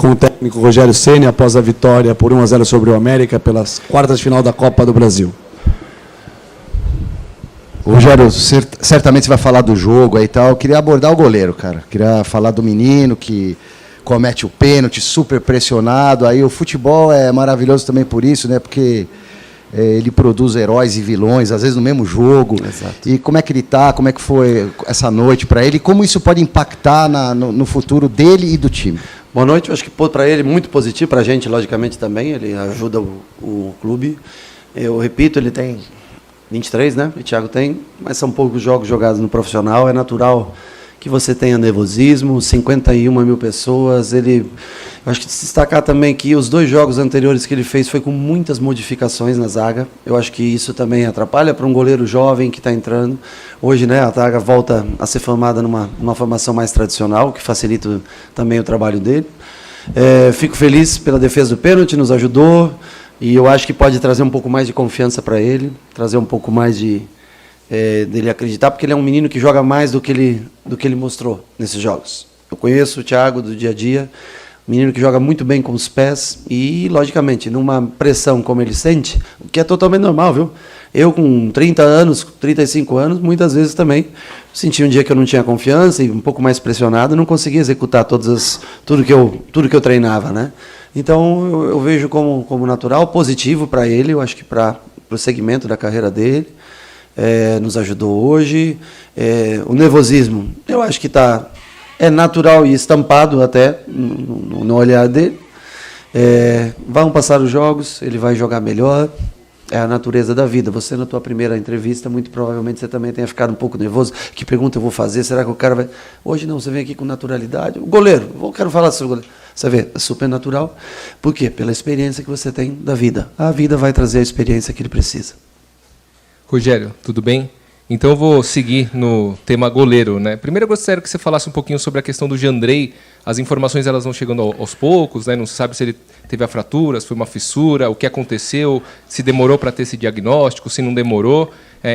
com o técnico Rogério Ceni após a vitória por 1-0 sobre o América pelas quartas de final da Copa do Brasil. Rogério, certamente você vai falar do jogo aí e tal. Eu queria abordar o goleiro, cara. Queria falar do menino que comete o pênalti, super pressionado. Aí o futebol é maravilhoso também por isso, né? Porque ele produz heróis e vilões, às vezes no mesmo jogo. Exato. E como é que ele está, como é que foi essa noite para ele, e como isso pode impactar no futuro dele e do time? Boa noite, eu acho que para ele muito positivo, para a gente, logicamente, também. Ele ajuda o clube. Eu repito, ele tem 23, né? O Thiago tem, mas são poucos jogos jogados no profissional. É natural que você tenha nervosismo, 51 mil pessoas. Eu acho que destacar também que os 2 jogos anteriores que ele fez foi com muitas modificações na zaga. Eu acho que isso também atrapalha para um goleiro jovem que está entrando. Hoje, né, a zaga volta a ser formada numa formação mais tradicional, que facilita também o trabalho dele. Fico feliz pela defesa do pênalti, nos ajudou, e eu acho que pode trazer um pouco mais de confiança para ele, trazer um pouco mais dele acreditar, porque ele é um menino que joga mais do que ele mostrou nesses jogos. Eu conheço o Thiago do dia a dia, um menino que joga muito bem com os pés e, logicamente, numa pressão como ele sente, o que é totalmente normal, viu? Eu, com 30 anos, 35 anos, muitas vezes também senti um dia que eu não tinha confiança e um pouco mais pressionado, não conseguia executar tudo que eu treinava, né? Então, eu vejo como natural, positivo para ele, eu acho que para o segmento da carreira dele. Nos ajudou hoje. O nervosismo, eu acho que é natural e estampado até no olhar dele. Vão passar os jogos, ele vai jogar melhor. É a natureza da vida. Você, na tua primeira entrevista, muito provavelmente você também tenha ficado um pouco nervoso. Que pergunta eu vou fazer? Será que o cara vai... Hoje não, você vem aqui com naturalidade. O goleiro, eu quero falar sobre o goleiro. Você vê, é super natural. Por quê? Pela experiência que você tem da vida. A vida vai trazer a experiência que ele precisa. Rogério, tudo bem? Então eu vou seguir no tema goleiro, né? Primeiro eu gostaria que você falasse um pouquinho sobre a questão do Jandrei. As informações elas vão chegando aos poucos, né? Não se sabe se ele teve a fratura, se foi uma fissura, o que aconteceu, se demorou para ter esse diagnóstico, se não demorou.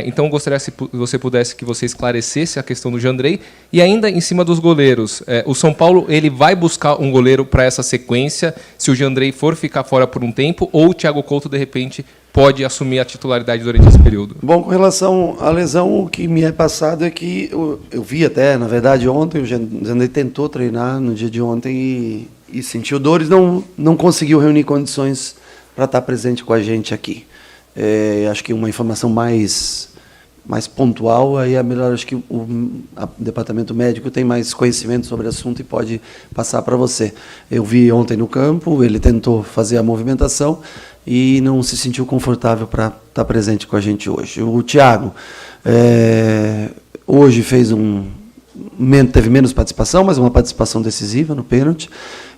Então eu gostaria se você esclarecesse a questão do Jandrei. E ainda em cima dos goleiros, o São Paulo ele vai buscar um goleiro para essa sequência, se o Jandrei for ficar fora por um tempo, ou o Thiago Couto, de repente, pode assumir a titularidade durante esse período? Bom, com relação à lesão, o que me é passado é que eu vi até, na verdade, ontem, o Jandrei tentou treinar no dia de ontem e sentiu dores, não conseguiu reunir condições para estar presente com a gente aqui. Acho que uma informação mais pontual, aí é melhor, acho que o departamento médico tem mais conhecimento sobre o assunto e pode passar para você. Eu vi ontem no campo, ele tentou fazer a movimentação e não se sentiu confortável para estar presente com a gente hoje. O Thiago, hoje teve menos participação, mas uma participação decisiva no pênalti.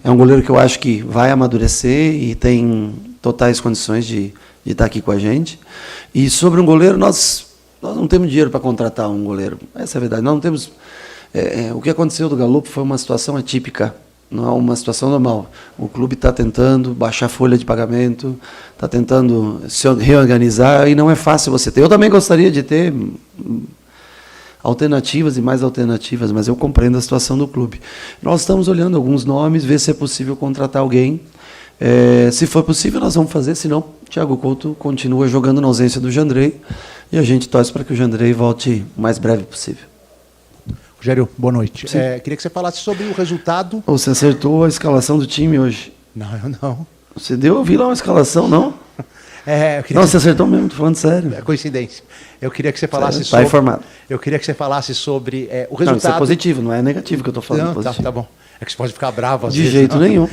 É um goleiro que eu acho que vai amadurecer e tem totais condições de estar aqui com a gente. E sobre um goleiro, nós não temos dinheiro para contratar um goleiro. Essa é a verdade. Nós não temos. O que aconteceu do Galo foi uma situação atípica, não é uma situação normal. O clube está tentando baixar a folha de pagamento, está tentando se reorganizar e não é fácil você ter. Eu também gostaria de ter alternativas e mais alternativas, mas eu compreendo a situação do clube. Nós estamos olhando alguns nomes, ver se é possível contratar alguém. Se for possível, nós vamos fazer, senão o Thiago Couto continua jogando na ausência do Jandrei e a gente torce para que o Jandrei volte o mais breve possível. Rogério, boa noite. Queria que você falasse sobre o resultado. Você acertou a escalação do time hoje? Não, eu não. Você eu vi lá uma escalação, não? Você acertou mesmo, estou falando sério. É coincidência. Eu queria que você falasse sobre... Está informado. Eu queria que você falasse sobre o resultado... Não, isso é positivo, não é negativo que eu estou falando. Não, tá bom. É que você pode ficar bravo às de vezes. De jeito nenhum.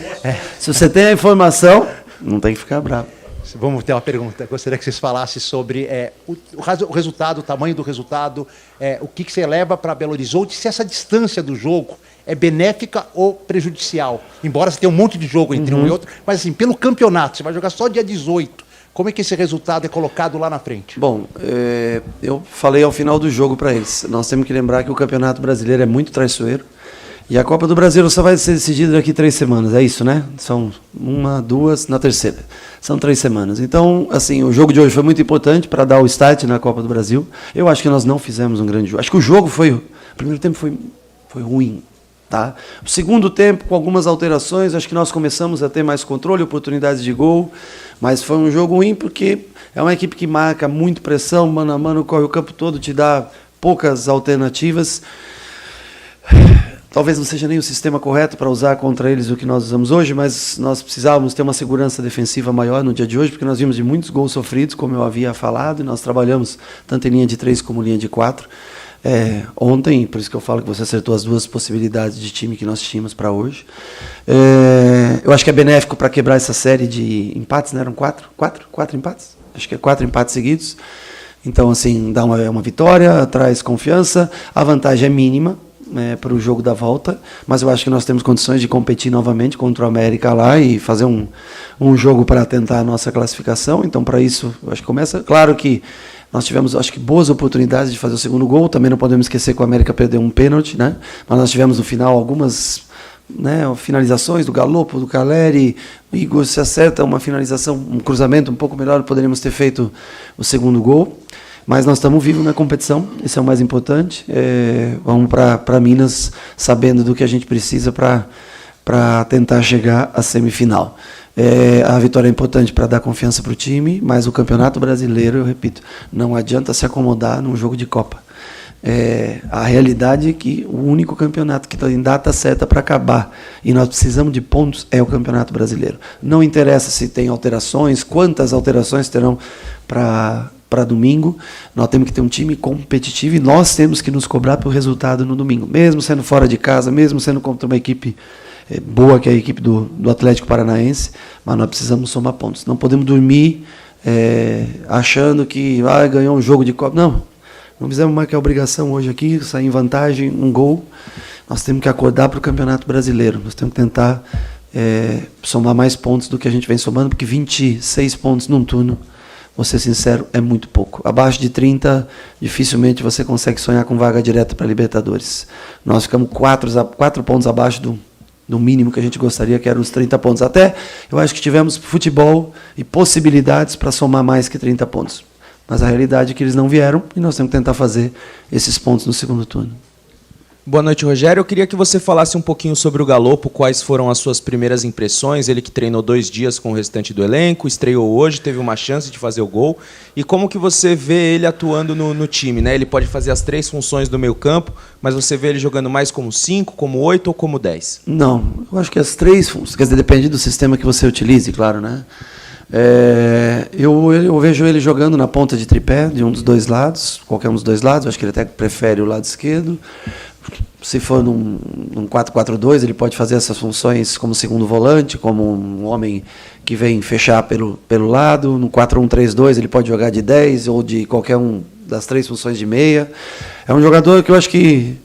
Se você tem a informação, não tem que ficar bravo. Vamos ter uma pergunta. Eu gostaria que vocês falassem sobre o resultado, o tamanho do resultado, o que você leva para Belo Horizonte, se essa distância do jogo é benéfica ou prejudicial. Embora você tenha um monte de jogo entre um e outro, mas assim, pelo campeonato, você vai jogar só dia 18. Como é que esse resultado é colocado lá na frente? Bom, eu falei ao final do jogo para eles. Nós temos que lembrar que o Campeonato Brasileiro é muito traiçoeiro. E a Copa do Brasil só vai ser decidida daqui 3 semanas, é isso, né? São 1, 2, na terceira. São 3 semanas. Então, assim, o jogo de hoje foi muito importante para dar o start na Copa do Brasil. Eu acho que nós não fizemos um grande jogo. Acho que o jogo o primeiro tempo foi ruim. Tá? O segundo tempo, com algumas alterações, acho que nós começamos a ter mais controle, oportunidades de gol, mas foi um jogo ruim porque é uma equipe que marca muito pressão, mano a mano, corre o campo todo, te dá poucas alternativas. Talvez não seja nem o sistema correto para usar contra eles o que nós usamos hoje, mas nós precisávamos ter uma segurança defensiva maior no dia de hoje, porque nós vimos de muitos gols sofridos, como eu havia falado, e nós trabalhamos tanto em linha de 3 como linha de 4. Ontem, por isso que eu falo que você acertou as duas possibilidades de time que nós tínhamos para hoje. Eu acho que é benéfico para quebrar essa série de empates, né? Eram quatro empates? Acho que é 4 empates seguidos. Então, assim, dá uma vitória, traz confiança, a vantagem é mínima, para o jogo da volta, mas eu acho que nós temos condições de competir novamente contra o América lá e fazer um jogo para tentar a nossa classificação. Então, para isso, eu acho que começa. Claro que nós tivemos, acho que, boas oportunidades de fazer o segundo gol. Também não podemos esquecer que o América perdeu um pênalti, né? Mas nós tivemos no final algumas, né, finalizações do Galopo, do Caleri. O Igor se acerta uma finalização, um cruzamento um pouco melhor, poderíamos ter feito o segundo gol. Mas nós estamos vivos na competição, isso é o mais importante. Vamos para Minas sabendo do que a gente precisa para tentar chegar à semifinal. A vitória é importante para dar confiança para o time, mas o Campeonato Brasileiro, eu repito, não adianta se acomodar num jogo de Copa. A realidade é que o único campeonato que está em data certa para acabar e nós precisamos de pontos é o Campeonato Brasileiro. Não interessa se tem alterações, quantas alterações terão para domingo, nós temos que ter um time competitivo e nós temos que nos cobrar pelo resultado no domingo, mesmo sendo fora de casa, mesmo sendo contra uma equipe boa, que é a equipe do Atlético Paranaense, mas nós precisamos somar pontos. Não podemos dormir achando que ganhou um jogo de Copa. Não fizemos mais que a obrigação hoje aqui, sair em vantagem, um gol. Nós temos que acordar para o Campeonato Brasileiro, nós temos que tentar somar mais pontos do que a gente vem somando, porque 26 pontos num turno, vou ser sincero, é muito pouco. Abaixo de 30, dificilmente você consegue sonhar com vaga direta para a Libertadores. Nós ficamos 4 pontos abaixo do mínimo que a gente gostaria, que eram os 30 pontos. Até eu acho que tivemos futebol e possibilidades para somar mais que 30 pontos. Mas a realidade é que eles não vieram e nós temos que tentar fazer esses pontos no segundo turno. Boa noite, Rogério. Eu queria que você falasse um pouquinho sobre o Galopo, quais foram as suas primeiras impressões, ele que treinou 2 dias com o restante do elenco, estreou hoje, teve uma chance de fazer o gol, e como que você vê ele atuando no time, né? Ele pode fazer as 3 funções do meio campo, mas você vê ele jogando mais como 5, como 8 ou como 10? Não, eu acho que as 3 funções, quer dizer, depende do sistema que você utilize, claro, né? Eu vejo ele jogando na ponta de tripé, de um dos 2 lados, qualquer um dos 2 lados, acho que ele até prefere o lado esquerdo. Se for num 4-4-2, ele pode fazer essas funções como segundo volante, como um homem que vem fechar pelo lado. No 4-1-3-2, ele pode jogar de 10 ou de qualquer um das 3 funções de meia. É um jogador que eu acho que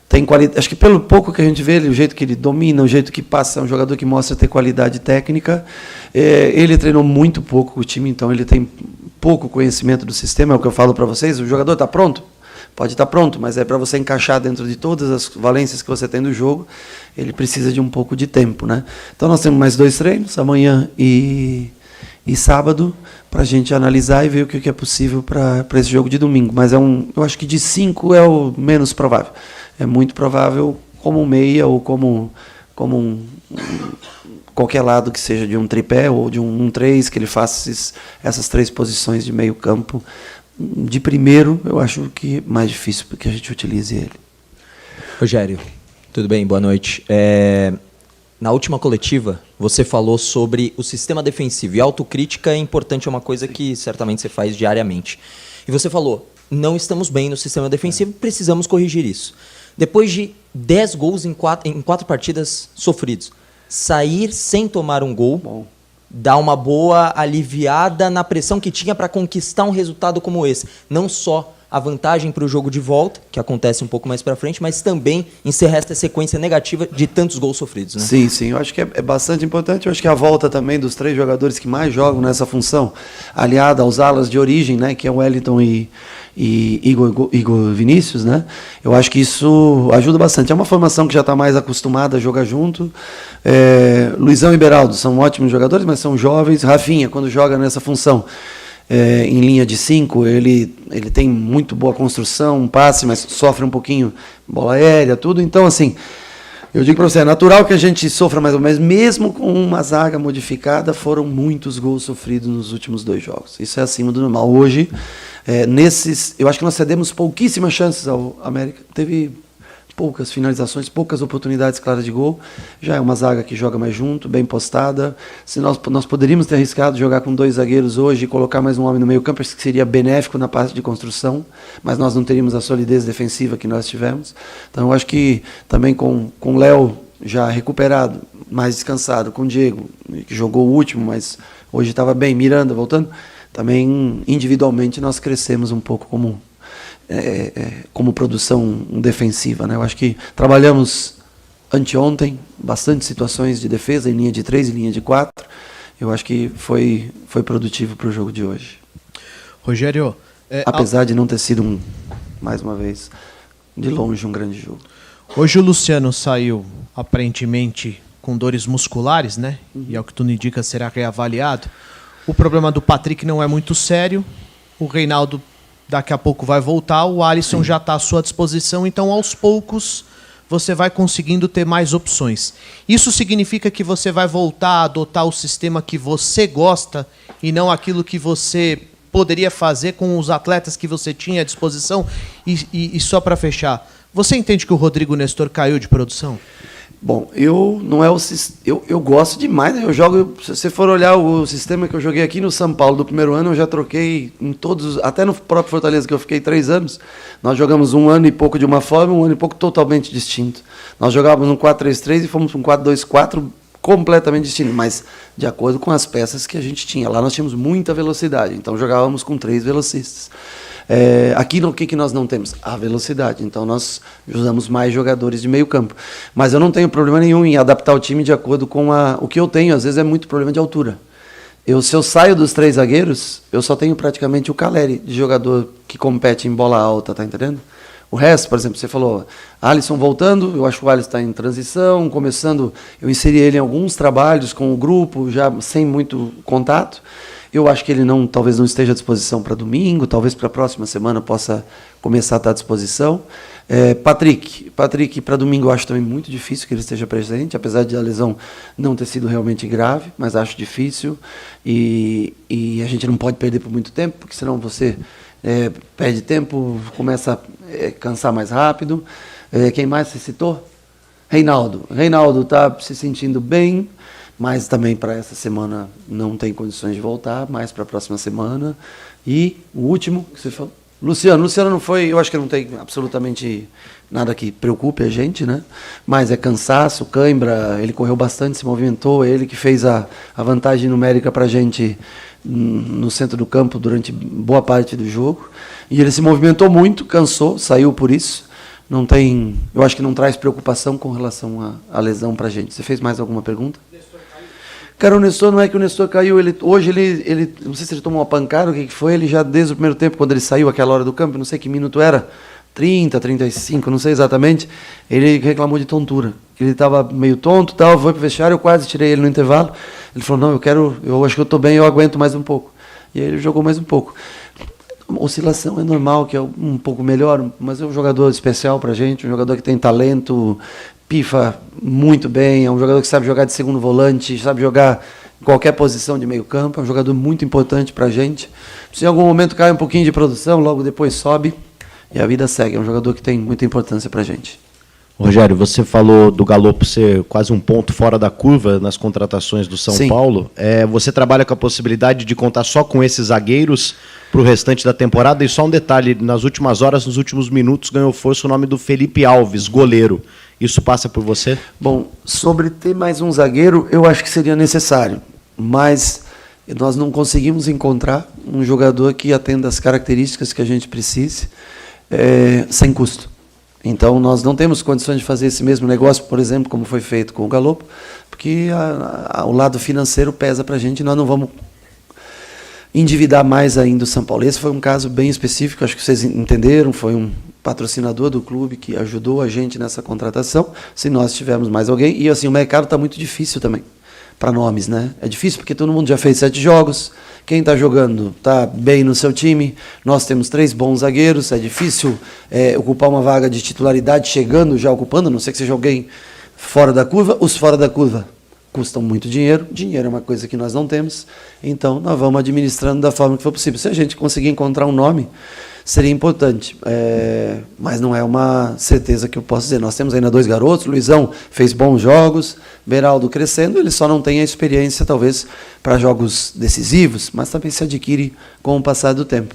tem qualidade. Acho que pelo pouco que a gente vê ele, o jeito que ele domina, o jeito que passa, é um jogador que mostra ter qualidade técnica. Ele treinou muito pouco com o time, então ele tem pouco conhecimento do sistema, é o que eu falo para vocês. O jogador está pronto? Pode estar pronto, mas para você encaixar dentro de todas as valências que você tem do jogo, ele precisa de um pouco de tempo, né? Então nós temos mais 2 treinos, amanhã e sábado, para a gente analisar e ver o que é possível para esse jogo de domingo. Mas eu acho que de 5 é o menos provável. É muito provável como um meia ou como qualquer lado que seja de um tripé ou de um 3, que ele faça essas 3 posições de meio campo. De primeiro, eu acho que é mais difícil que a gente utilize ele. Rogério, tudo bem? Boa noite. Na última coletiva, você falou sobre o sistema defensivo. E autocrítica é importante, é uma coisa que certamente você faz diariamente. E você falou, não estamos bem no sistema defensivo, precisamos corrigir isso. Depois de 10 gols em 4 partidas sofridos, sair sem tomar um gol... Bom. Dá uma boa aliviada na pressão que tinha para conquistar um resultado como esse. Não só a vantagem para o jogo de volta, que acontece um pouco mais para frente, mas também encerrar essa sequência negativa de tantos gols sofridos. Né? Sim, eu acho que é bastante importante. Eu acho que a volta também dos 3 jogadores que mais jogam nessa função, aliada aos alas de origem, né, que é o Wellington e Igor Vinícius, né? Eu acho que isso ajuda bastante. É uma formação que já está mais acostumada a jogar junto. Luizão e Beraldo são ótimos jogadores, mas são jovens. Rafinha, quando joga nessa função, em linha de 5, ele tem muito boa construção, um passe, mas sofre um pouquinho bola aérea, tudo. Então, assim, Eu digo para você, é natural que a gente sofra mais, mas mesmo com uma zaga modificada, foram muitos gols sofridos nos últimos 2 jogos. Isso é acima do normal. Hoje, eu acho que nós cedemos pouquíssimas chances ao América. Teve poucas finalizações, poucas oportunidades claras de gol. Já é uma zaga que joga mais junto, bem postada. Se nós poderíamos ter arriscado jogar com 2 zagueiros hoje e colocar mais um homem no meio campo, acho que seria benéfico na parte de construção, mas nós não teríamos a solidez defensiva que nós tivemos. Então eu acho que também com o Léo já recuperado, mais descansado, com o Diego, que jogou o último, mas hoje estava bem, Miranda voltando, também individualmente nós crescemos um pouco como produção defensiva, né? Eu acho que trabalhamos anteontem bastante situações de defesa em linha de 3 e linha de 4. Eu acho que foi produtivo para o jogo de hoje. Rogério, apesar de não ter sido mais uma vez de longe um grande jogo. Hoje o Luciano saiu aparentemente com dores musculares, né? E ao que tudo indica será reavaliado. O problema do Patrick não é muito sério. O Reinaldo daqui a pouco vai voltar, o Alisson já está à sua disposição, então aos poucos você vai conseguindo ter mais opções. Isso significa que você vai voltar a adotar o sistema que você gosta e não aquilo que você poderia fazer com os atletas que você tinha à disposição? E só para fechar, você entende que o Rodrigo Nestor caiu de produção? Bom, eu gosto demais, né? Eu jogo, se você for olhar o sistema que eu joguei aqui no São Paulo do primeiro ano, eu já troquei em todos, até no próprio Fortaleza, que eu fiquei 3 anos, nós jogamos 1 ano e pouco de uma forma, 1 ano e pouco totalmente distinto. Nós jogávamos um 4-3-3 e fomos para um 4-2-4 completamente distinto, mas de acordo com as peças que a gente tinha. Lá nós tínhamos muita velocidade, então jogávamos com 3 velocistas. Aqui no que nós não temos? A velocidade. Então nós usamos mais jogadores de meio campo. Mas eu não tenho problema nenhum em adaptar o time de acordo com o que eu tenho. Às vezes é muito problema de altura. Se eu saio dos 3 zagueiros, eu só tenho praticamente o Caleri, de jogador que compete em bola alta, tá entendendo? O resto, por exemplo, você falou, Alisson voltando, eu acho que o Alisson está em transição, começando, eu inseri ele em alguns trabalhos com o grupo, já sem muito contato. Eu acho que ele talvez não esteja à disposição para domingo, talvez para a próxima semana possa começar a estar à disposição. Patrick para domingo eu acho também muito difícil que ele esteja presente, apesar de a lesão não ter sido realmente grave, mas acho difícil. E a gente não pode perder por muito tempo, porque senão você perde tempo, começa a cansar mais rápido. Quem mais você citou? Reinaldo está se sentindo bem, mas também para essa semana não tem condições de voltar, mais para a próxima semana. E o último que você falou, Luciano não foi, eu acho que não tem absolutamente nada que preocupe a gente, né? Mas é cansaço, cãibra, ele correu bastante, se movimentou, ele que fez a vantagem numérica para a gente no centro do campo durante boa parte do jogo. E ele se movimentou muito, cansou, saiu por isso. Eu acho que não traz preocupação com relação à lesão para a gente. Você fez mais alguma pergunta? Cara, o Nestor, não é que o Nestor caiu, hoje ele não sei se ele tomou uma pancada, o que foi, ele já desde o primeiro tempo, quando ele saiu aquela hora do campo, não sei que minuto era, 30, 35, não sei exatamente, ele reclamou de tontura, ele estava meio tonto, foi para o vestiário, eu quase tirei ele no intervalo, ele falou, não, eu acho que eu estou bem, eu aguento mais um pouco, e aí ele jogou mais um pouco. Oscilação é normal, que é um pouco melhor, mas é um jogador especial para a gente, um jogador que tem talento, pifa muito bem, é um jogador que sabe jogar de segundo volante, sabe jogar em qualquer posição de meio campo, é um jogador muito importante para a gente. Se em algum momento cai um pouquinho de produção, logo depois sobe e a vida segue. É um jogador que tem muita importância para a gente. Rogério, você falou do Galopo ser quase um ponto fora da curva nas contratações do São Paulo. Você trabalha com a possibilidade de contar só com esses zagueiros para o restante da temporada? E só um detalhe, nas últimas horas, nos últimos minutos, ganhou força o nome do Felipe Alves, goleiro. Isso passa por você? Bom, sobre ter mais um zagueiro, eu acho que seria necessário. Mas nós não conseguimos encontrar um jogador que atenda as características que a gente precise sem custo. Então, nós não temos condições de fazer esse mesmo negócio, por exemplo, como foi feito com o Galopo, porque o lado financeiro pesa para a gente e nós não vamos endividar mais ainda o São Paulo. Esse foi um caso bem específico, acho que vocês entenderam, foi um patrocinador do clube que ajudou a gente nessa contratação, se nós tivermos mais alguém. E assim, o mercado está muito difícil também, para nomes, né? É difícil porque todo mundo já fez 7 jogos, quem está jogando está bem no seu time, nós temos 3 bons zagueiros, é difícil ocupar uma vaga de titularidade chegando, já ocupando, a não ser que seja alguém fora da curva. Os fora da curva custam muito dinheiro. Dinheiro é uma coisa que nós não temos. Então, nós vamos administrando da forma que for possível. Se a gente conseguir encontrar um nome, seria importante. Mas não é uma certeza que eu posso dizer. Nós temos ainda 2 garotos. Luizão fez bons jogos. Beraldo crescendo. Ele só não tem a experiência, talvez, para jogos decisivos, mas também se adquire com o passar do tempo.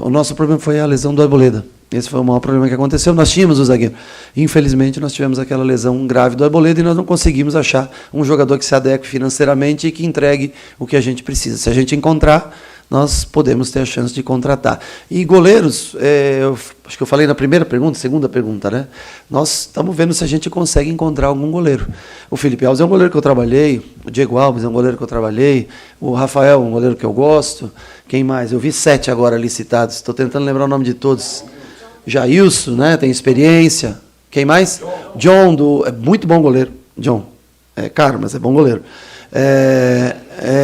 O nosso problema foi a lesão do Arboleda. Esse foi o maior problema que aconteceu. Nós tínhamos o zagueiro. Infelizmente, nós tivemos aquela lesão grave do Arboleda e nós não conseguimos achar um jogador que se adeque financeiramente e que entregue o que a gente precisa. Se a gente encontrar, nós podemos ter a chance de contratar. E goleiros, acho que eu falei na primeira pergunta, segunda pergunta, né? Nós estamos vendo se a gente consegue encontrar algum goleiro. O Felipe Alves é um goleiro que eu trabalhei, o Diego Alves é um goleiro que eu trabalhei, o Rafael é um goleiro que eu gosto. Quem mais? Eu vi 7 agora licitados, estou tentando lembrar o nome de todos. Jailson, né? Tem experiência. Quem mais? John, é muito bom goleiro. John. É caro, mas é bom goleiro.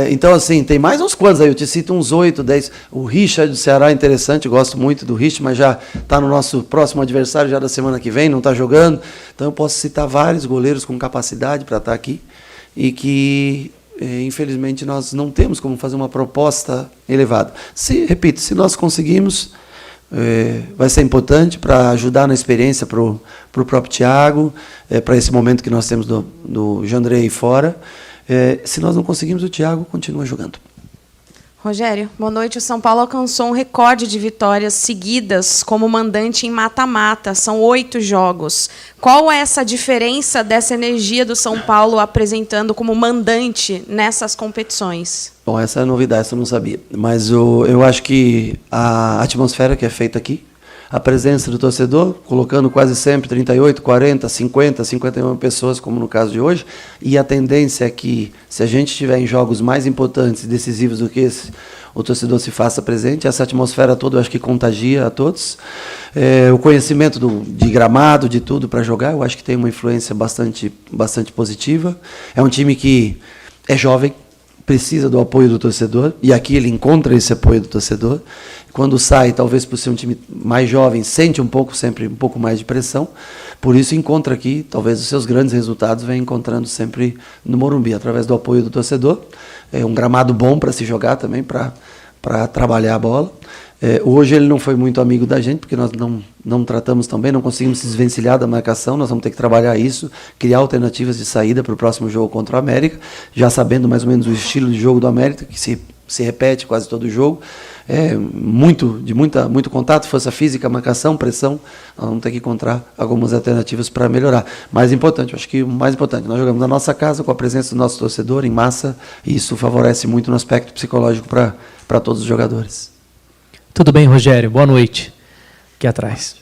Então, assim, tem mais uns quantos aí? Eu te cito uns 8, 10. O Richard do Ceará é interessante, gosto muito do Richard, mas já está no nosso próximo adversário, já da semana que vem, não está jogando. Então, eu posso citar vários goleiros com capacidade para estar aqui e que, infelizmente, nós não temos como fazer uma proposta elevada. Repito, se nós conseguimos... vai ser importante para ajudar na experiência para o próprio Thiago, para esse momento que nós temos do Jandrei fora. Se nós não conseguimos, o Thiago continua jogando. Rogério, boa noite. O São Paulo alcançou um recorde de vitórias seguidas como mandante em mata-mata. São 8 jogos. Qual é essa diferença dessa energia do São Paulo apresentando como mandante nessas competições? Bom, essa é a novidade, essa eu não sabia. Mas eu acho que a atmosfera que é feita aqui, a presença do torcedor, colocando quase sempre 38, 40, 50, 51 pessoas, como no caso de hoje, e a tendência é que, se a gente estiver em jogos mais importantes e decisivos do que esse, o torcedor se faça presente. Essa atmosfera toda eu acho que contagia a todos. O conhecimento de gramado, de tudo para jogar, eu acho que tem uma influência bastante positiva. É um time que é jovem, precisa do apoio do torcedor, e aqui ele encontra esse apoio do torcedor. Quando sai, talvez por ser um time mais jovem, sente sempre um pouco mais de pressão, por isso encontra aqui, talvez os seus grandes resultados vem encontrando sempre no Morumbi, através do apoio do torcedor. É um gramado bom para se jogar também, para trabalhar a bola. Hoje ele não foi muito amigo da gente, porque nós não tratamos tão bem, não conseguimos se desvencilhar da marcação, nós vamos ter que trabalhar isso, criar alternativas de saída para o próximo jogo contra o América, já sabendo mais ou menos o estilo de jogo do América, que se repete quase todo jogo. Muito contato, força física, marcação, pressão. Nós vamos ter que encontrar algumas alternativas para melhorar. Mais importante, eu acho que o mais importante, nós jogamos na nossa casa com a presença do nosso torcedor em massa, e isso favorece muito no aspecto psicológico para todos os jogadores. Tudo bem, Rogério? Boa noite. Aqui atrás.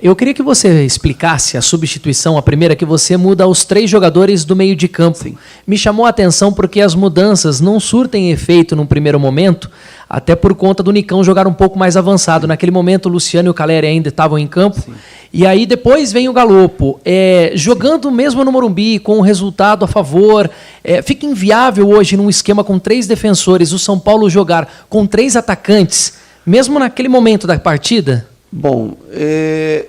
Eu queria que você explicasse a substituição, a primeira, que você muda os 3 jogadores do meio de campo. Sim. Me chamou a atenção porque as mudanças não surtem efeito num primeiro momento, até por conta do Nicão jogar um pouco mais avançado. Naquele momento, o Luciano e o Caleri ainda estavam em campo. Sim. E aí depois vem o Galopo. Jogando mesmo no Morumbi, com o resultado a favor, fica inviável hoje, num esquema com 3 defensores, o São Paulo jogar com 3 atacantes, mesmo naquele momento da partida? Bom,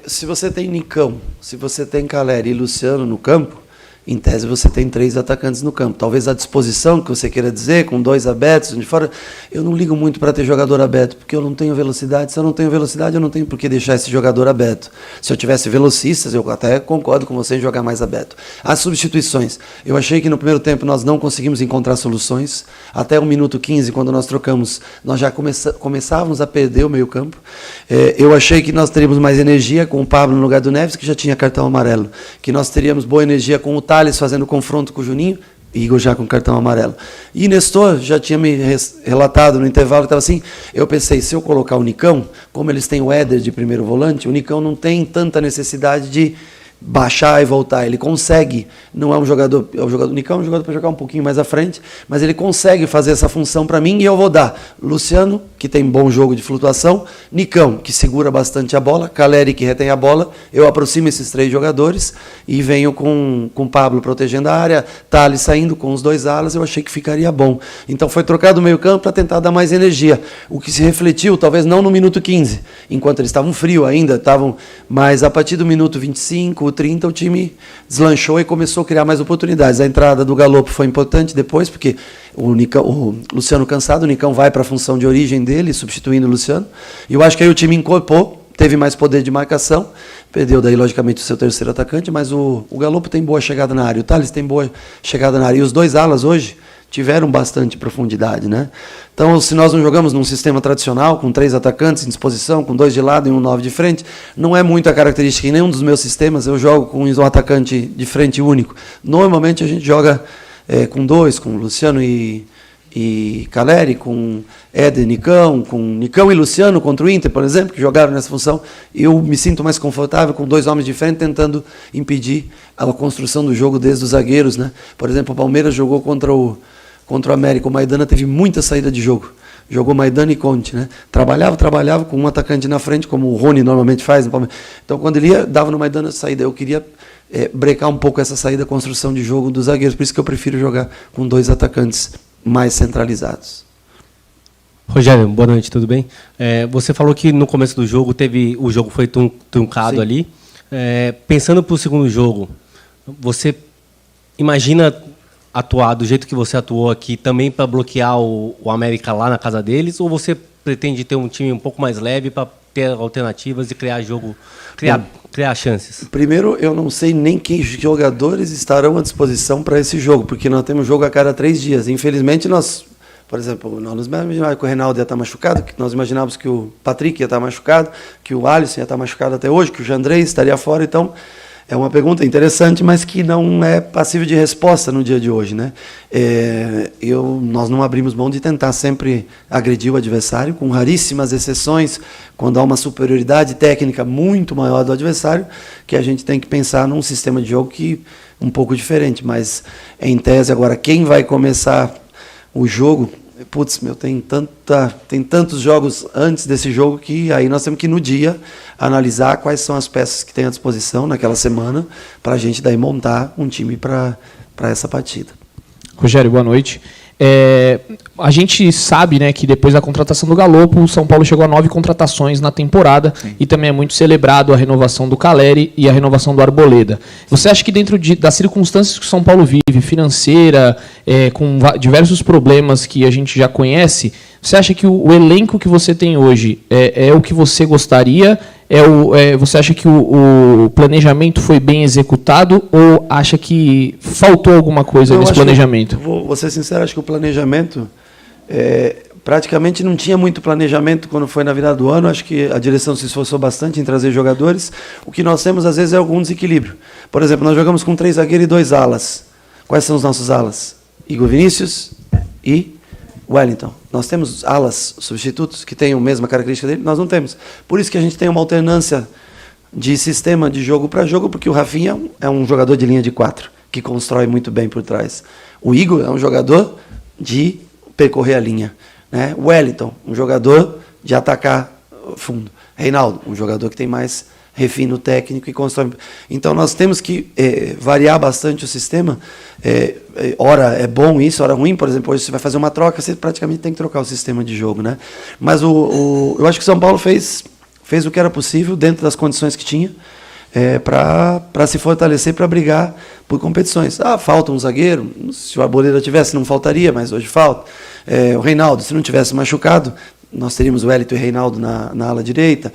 se você tem Nicão, se você tem Caleri e Luciano no campo, em tese você tem 3 atacantes no campo. Talvez a disposição que você queira dizer, com 2 abertos, um de fora. Eu não ligo muito para ter jogador aberto, porque eu não tenho velocidade. Se eu não tenho velocidade, eu não tenho por que deixar esse jogador aberto. Se eu tivesse velocistas, eu até concordo com você em jogar mais aberto. As substituições. Eu achei que no primeiro tempo nós não conseguimos encontrar soluções. Até o minuto 15, quando nós trocamos, nós já começávamos a perder o meio campo. Eu achei que nós teríamos mais energia com o Pablo no lugar do Neves, que já tinha cartão amarelo. Que nós teríamos boa energia com o Thales fazendo confronto com o Juninho, Igor já com cartão amarelo. E Nestor já tinha me relatado no intervalo que estava assim, eu pensei, se eu colocar o Nicão, como eles têm o Éder de primeiro volante, o Nicão não tem tanta necessidade de baixar e voltar, ele consegue, não é um jogador, o Nicão é um jogador para jogar um pouquinho mais à frente, mas ele consegue fazer essa função para mim, e eu vou dar Luciano, que tem bom jogo de flutuação, Nicão, que segura bastante a bola, Caleri, que retém a bola, eu aproximo esses 3 jogadores e venho com Pablo protegendo a área, Thales saindo com os 2 alas, eu achei que ficaria bom. Então foi trocado o meio campo para tentar dar mais energia, o que se refletiu, talvez não no minuto 15, enquanto eles estavam frios ainda, mas a partir do minuto 25, com o 30 o time deslanchou e começou a criar mais oportunidades. A entrada do Galopo foi importante depois, porque o Luciano cansado, o Nicão vai para a função de origem dele, substituindo o Luciano. E eu acho que aí o time incorporou, teve mais poder de marcação, perdeu daí, logicamente, o seu terceiro atacante, mas o Galopo tem boa chegada na área, o Thales tem boa chegada na área. E os dois alas hoje tiveram bastante profundidade, né? Então, se nós não jogamos num sistema tradicional, com 3 atacantes em disposição, com 2 de lado e um 9 de frente, não é muito a característica em nenhum dos meus sistemas, eu jogo com um atacante de frente único. Normalmente a gente joga com 2, com Luciano e Caleri, com Éder, com Nicão e Luciano contra o Inter, por exemplo, que jogaram nessa função. Eu me sinto mais confortável com 2 homens de frente, tentando impedir a construção do jogo desde os zagueiros, né? Por exemplo, o Palmeiras jogou contra o América, o Maidana teve muita saída de jogo. Jogou Maidana e Conte, né? Trabalhava com um atacante na frente, como o Rony normalmente faz no Palmeiras. Então, quando ele ia, dava no Maidana saída. Eu queria brecar um pouco essa saída, construção de jogo dos zagueiros. Por isso que eu prefiro jogar com 2 atacantes mais centralizados. Rogério, boa noite, tudo bem? Você falou que no começo do jogo o jogo foi truncado. Sim. Ali. Pensando para o segundo jogo, você imagina atuar do jeito que você atuou aqui também para bloquear o América lá na casa deles, ou você pretende ter um time um pouco mais leve para ter alternativas e criar jogo, criar chances? Primeiro, eu não sei nem que jogadores estarão à disposição para esse jogo, porque nós temos jogo a cada 3 dias. Infelizmente, por exemplo, nós imaginávamos que o Reinaldo ia estar machucado, que nós imaginávamos que o Patrick ia estar machucado, que o Alisson ia estar machucado até hoje, que o Jandrei estaria fora. Então, é uma pergunta interessante, mas que não é passível de resposta no dia de hoje, né? Nós não abrimos mão de tentar sempre agredir o adversário, com raríssimas exceções, quando há uma superioridade técnica muito maior do adversário, que a gente tem que pensar num sistema de jogo um pouco diferente. Mas, em tese, agora, quem vai começar o jogo... Putz, tem tantos jogos antes desse jogo que aí nós temos que, no dia, analisar quais são as peças que tem à disposição naquela semana para a gente daí montar um time para essa partida. Rogério, boa noite. A gente sabe, né, que depois da contratação do Galopo, o São Paulo chegou a 9 contratações na temporada. Sim. E também é muito celebrado a renovação do Caleri e a renovação do Arboleda. Você acha que dentro das circunstâncias que o São Paulo vive, financeira, com diversos problemas que a gente já conhece, você acha que o elenco que você tem hoje é o que você gostaria? Você acha que o planejamento foi bem executado ou acha que faltou alguma coisa nesse planejamento? Vou ser sincero, acho que o planejamento, praticamente não tinha muito planejamento quando foi na virada do ano. Acho que a direção se esforçou bastante em trazer jogadores. O que nós temos, às vezes, é algum desequilíbrio. Por exemplo, nós jogamos com 3 zagueiros e 2 alas. Quais são os nossos alas? Igor Vinícius e Wellington. Nós temos alas substitutos que têm a mesma característica dele? Nós não temos. Por isso que a gente tem uma alternância de sistema de jogo para jogo, porque o Rafinha é um jogador de linha de 4, que constrói muito bem por trás. O Igor é um jogador de percorrer a linha, né? O Wellington, um jogador de atacar fundo. Reinaldo, um jogador que tem mais refino técnico e constrói. Então nós temos que variar bastante o sistema. Ora é bom isso, ora ruim. Por exemplo, hoje você vai fazer uma troca, você praticamente tem que trocar o sistema de jogo, né? Mas eu acho que o São Paulo fez o que era possível dentro das condições que tinha para se fortalecer, para brigar por competições. Falta um zagueiro. Se o Arboleda tivesse, não faltaria, mas hoje falta. O Reinaldo, se não tivesse machucado, nós teríamos o Wellington e o Reinaldo na ala direita.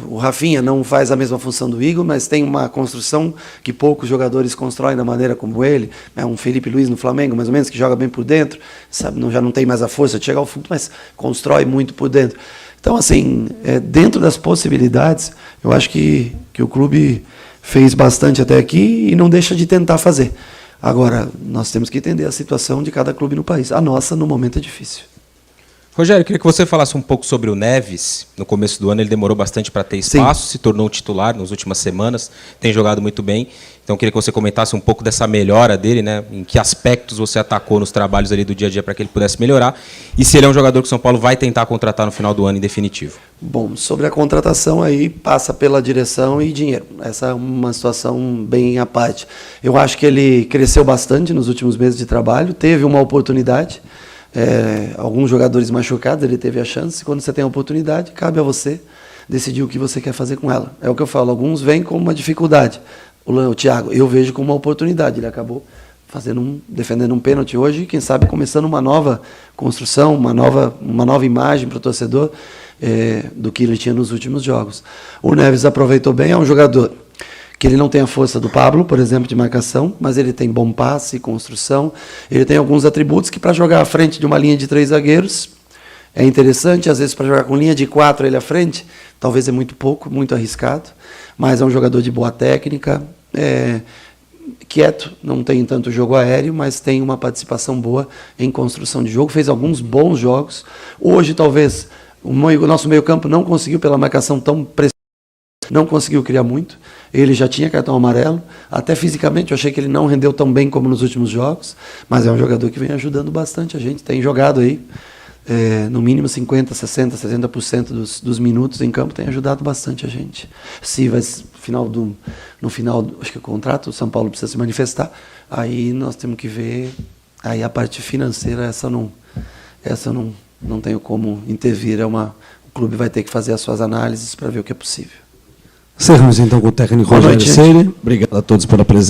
O Rafinha não faz a mesma função do Igor, mas tem uma construção que poucos jogadores constroem da maneira como ele. Um Felipe Luiz no Flamengo, mais ou menos, que joga bem por dentro, sabe? Já não tem mais a força de chegar ao fundo, mas constrói muito por dentro. Então, assim, dentro das possibilidades, eu acho que o clube fez bastante até aqui e não deixa de tentar fazer. Agora, nós temos que entender a situação de cada clube no país. A nossa, no momento, é difícil. Rogério, eu queria que você falasse um pouco sobre o Neves. No começo do ano ele demorou bastante para ter espaço, se tornou titular nas últimas semanas, tem jogado muito bem. Então eu queria que você comentasse um pouco dessa melhora dele, né? Em que aspectos você atacou nos trabalhos ali do dia a dia para que ele pudesse melhorar, e se ele é um jogador que o São Paulo vai tentar contratar no final do ano em definitivo. Bom, sobre a contratação aí passa pela direção e dinheiro. Essa é uma situação bem à parte. Eu acho que ele cresceu bastante nos últimos meses de trabalho, teve uma oportunidade. Alguns jogadores machucados, ele teve a chance. Quando você tem a oportunidade, cabe a você decidir o que você quer fazer com ela. É o que eu falo, alguns veem como uma dificuldade. O Thiago, eu vejo como uma oportunidade. Ele acabou defendendo um pênalti hoje, quem sabe começando uma nova construção, uma nova imagem para o torcedor do que ele tinha nos últimos jogos. O Neves aproveitou bem, é um jogador que ele não tem a força do Pablo, por exemplo, de marcação, mas ele tem bom passe, construção, ele tem alguns atributos que para jogar à frente de uma linha de 3 zagueiros é interessante, às vezes para jogar com linha de 4 ele à frente, talvez é muito pouco, muito arriscado, mas é um jogador de boa técnica, quieto, não tem tanto jogo aéreo, mas tem uma participação boa em construção de jogo, fez alguns bons jogos. Hoje, talvez, o nosso meio-campo não conseguiu, pela marcação tão precisa, não conseguiu criar muito. Ele já tinha cartão amarelo, até fisicamente eu achei que ele não rendeu tão bem como nos últimos jogos, mas é um jogador que vem ajudando bastante a gente, tem jogado aí, no mínimo 50%, 60%, 70% dos minutos em campo, tem ajudado bastante a gente. Se vai no final, acho que o contrato, o São Paulo precisa se manifestar, aí nós temos que ver, aí a parte financeira, essa não tenho como intervir, o clube vai ter que fazer as suas análises para ver o que é possível. Encerramos então com o técnico Rogério Ceni. Obrigado a todos pela presença.